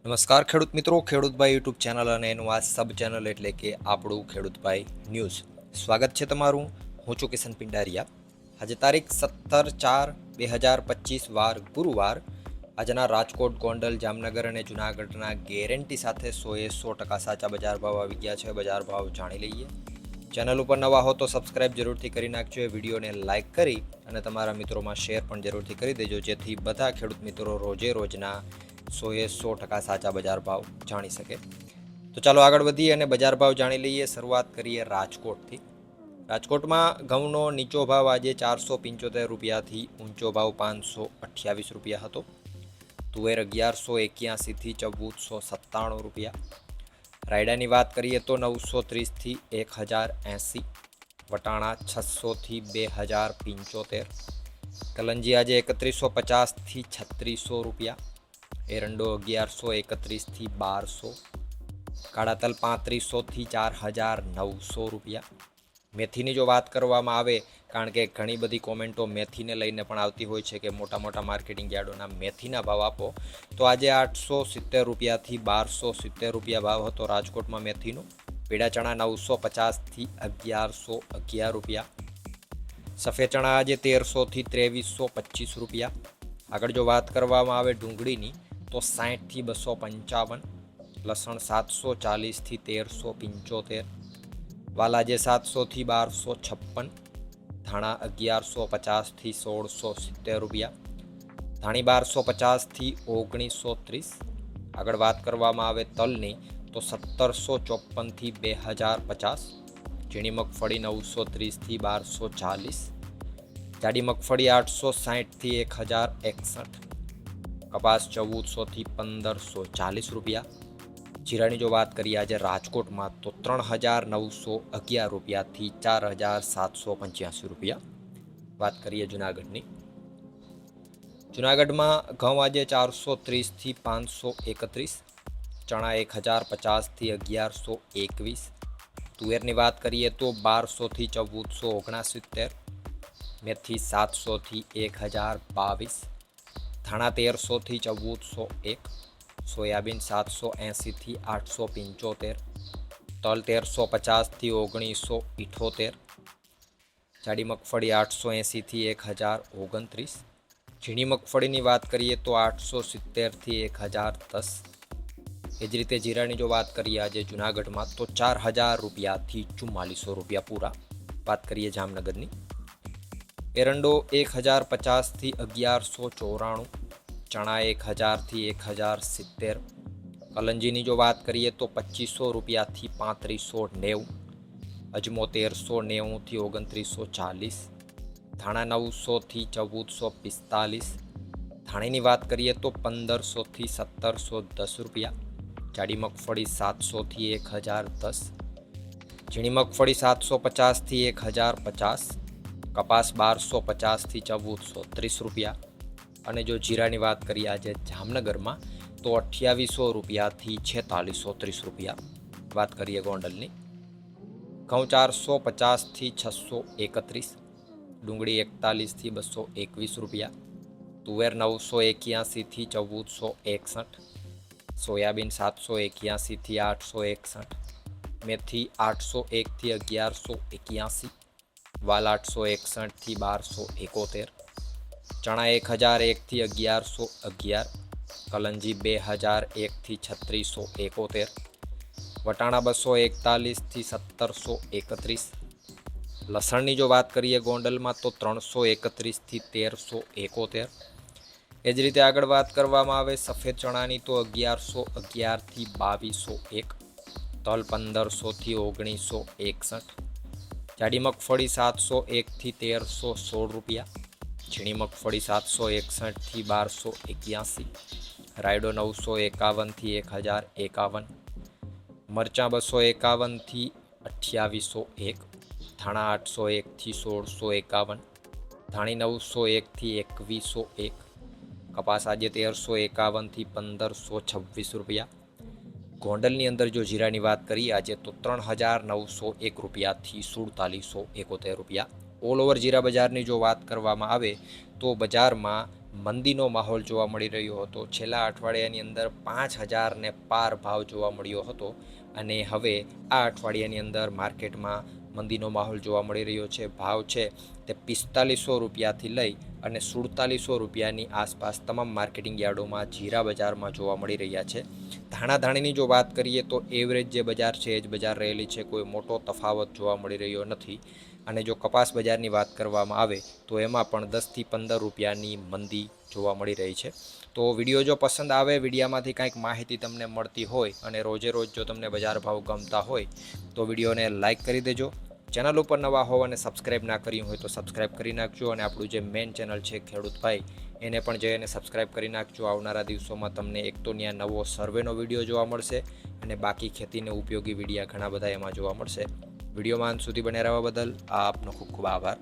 નમસ્કાર ખેડૂત મિત્રો, ખેડૂતભાઈ યુટ્યુબ ચેનલ અને એનું આ સબ ચેનલ એટલે કે આપણું ખેડૂતભાઈ ન્યૂઝ. સ્વાગત છે તમારું. હું છું કિશન પિંડારિયા. આજે તારીખ 17/4/2025 વાર ગુરુવાર. આજના રાજકોટ, ગોંડલ, જામનગર અને જુનાગઢના ગેરંટી સાથે 100% સાચા બજાર ભાવ આવી ગયા છે. બજાર ભાવ જાણી લઈએ. ચેનલ ઉપર નવા હો તો સબસ્ક્રાઇબ જરૂરથી કરી નાખજો. વિડીયોને લાઇક કરી અને તમારા મિત્રોમાં શેર પણ જરૂરથી કરી દેજો, જેથી બધા ખેડૂત મિત્રો રોજે રોજના 100% સાચા બજાર ભાવ જાણી શકે. તો ચાલો આગળ વધીએ અને બજાર ભાવ જાણી લઈએ. શરૂઆત કરીએ રાજકોટથી. રાજકોટમાં ઘઉંનો નીચો ભાવ આજે 475 રૂપિયાથી ઊંચો ભાવ 528 રૂપિયા હતો. તુવેર 1181થી 1497 રૂપિયા. રાયડાની વાત કરીએ તો 930થી 1080. વટાણા 600થી 2075. કલંજી આજે 3150થી 3600 રૂપિયા. એરંડો 1131થી 1200. કાળા તલ 3500થી 4900 રૂપિયા. મેથીની જો વાત કરવામાં આવે, કારણ કે ઘણી બધી કોમેન્ટો મેથીને લઈને પણ આવતી હોય છે કે મોટા મોટા માર્કેટિંગ યાર્ડોના મેથીના ભાવ આપો, તો આજે 870 રૂપિયાથી 1270 રૂપિયા ભાવ હતો રાજકોટમાં મેથીનો. પીળા ચણા 950થી 1111 રૂપિયા. સફેદ ચણા આજે 1300થી 2325 રૂપિયા. આગળ જો વાત કરવામાં આવે ડુંગળીની, તો 60થી 255. લસણ 740થી 1375. વાલાજે 700થી 1256. ધાણા 1150થી 1670 રૂપિયા. ધાણી 1250થી 1930. આગળ વાત કરવામાં આવે તલની, તો 1754થી 2050. ઝીણી મગફળી 930થી 1240. જાડી મગફળી 860થી 1061. કપાસ 1400થી 1540 રૂપિયા. જીરાની જો વાત કરીએ આજે રાજકોટમાં, તો 3911 રૂપિયાથી 4785 રૂપિયા. વાત કરીએ જુનાગઢની. જુનાગઢમાં ઘઉં આજે 430થી 531. ચણા 1050થી 1121. તુવેરની વાત કરીએ તો 1200થી 1469. મેથી 700થી 1022. ધાણા 1300થી 1401. સોયાબીન 780થી 875. તલ 1350થી 1978. જાડી મગફળી 880થી 1029. ઝીણી મગફળીની વાત કરીએ તો 870થી 1010. એ જ રીતે જીરાની જો વાત કરીએ આજે જુનાગઢમાં, તો 4000 રૂપિયાથી 4400 રૂપિયા પૂરા. વાત કરીએ જામનગરની. એરંડો 1050થી 1194. ચણા 1000થી 1070. કલંજીની જો વાત કરીએ તો 2500 રૂપિયાથી 3590. અજમો 1390થી 2940. ધાણા 900થી 1445. ધાણીની વાત કરીએ તો 1500થી 1710 રૂપિયા. જાડી મગફળી 700થી 1010. ઝીણી મગફળી 750થી 1050. કપાસ 1250થી 1430 રૂપિયા. અને જો જીરાની વાત કરીએ આજે જામનગરમાં, તો 2800 રૂપિયાથી 4630 રૂપિયા. વાત કરીએ ગોંડલની. ઘઉં 450થી 631. ડુંગળી 41થી 221 રૂપિયા. તુવેર 981થી 1461. સોયાબીન 781થી 861. મેથી 801થી 1181. વાલ 861થી 1271. ચણા 1001થી 1111. કલંજી 2001થી 3671. વટાણા 241થી 1731. લસણની જો વાત કરીએ ગોંડલમાં, તો 331થી 1371. એ જ રીતે આગળ વાત કરવામાં આવે સફેદ ચણાની, તો 1111થી 2201. તલ 1500થી 1961. જાડી મગફળી 701થી 1316 રૂપિયા. ઝીણી મગફળી 761થી 1281. રાયડો 951થી 1051. મરચાં 251થી 2801. ધાણા 801થી 1651. ધાણી 901થી 2101. કપાસ આજે 1351થી 1526 રૂપિયા. ગોંડલની અંદર જો જીરાની વાત કરીએ આજે, તો 3901 રૂપિયાથી 4771 રૂપિયા. ઓલ ઓવર જીરા બજારની જો વાત કરવામાં આવે, તો બજારમાં મંદીનો માહોલ જોવા મળી રહ્યો હતો. છેલ્લા અઠવાડિયાની અંદર 5,000ને પાર ભાવ જોવા મળ્યો હતો અને હવે આ અઠવાડિયાની અંદર માર્કેટમાં મંદીનો માહોલ જોવા મળી રહ્યો છે. ભાવ છે તે 4500 રૂપિયાથી લઈ અને 4700 રૂપિયાની આસપાસ તમામ માર્કેટિંગ યાર્ડોમાં જીરા બજારમાં જોવા મળી રહ્યા છે. ધાણાધાણીની જો વાત કરીએ તો એવરેજ જે બજાર છે એ જ બજાર રહેલી છે, કોઈ મોટો તફાવત જોવા મળી રહ્યો નથી. અને જો કપાસ બજારની વાત કરવામાં આવે તો એમાં પણ 10થી 15 રૂપિયાની મંદી જોવા મળી રહી છે. તો વિડીયો જો પસંદ આવે, વિડીયામાંથી કાંઈક માહિતી તમને મળતી હોય અને રોજે રોજ જો તમને બજાર ભાવ ગમતા હોય તો વિડીયોને લાઇક કરી દેજો. ચેનલ ઉપર નવા હોવ અને સબસ્ક્રાઈબ ના કર્યું હોય તો સબસ્ક્રાઈબ કરી નાખજો અને આપણું જે મેઇન ચેનલ છે ખેડૂત ભાઈ એને પણ જઈને સબસ્ક્રાઈબ કરી નાખજો. આવનારા દિવસોમાં તમને એક તો ત્યાં નવો સર્વેનો વિડીયો જોવા મળશે અને બાકી ખેતીને ઉપયોગી વિડીયા ઘણા બધા એમાં જોવા મળશે. વિડીયોમાં અંત સુધી બને રહેવા બદલ આપનો ખૂબ ખૂબ આભાર.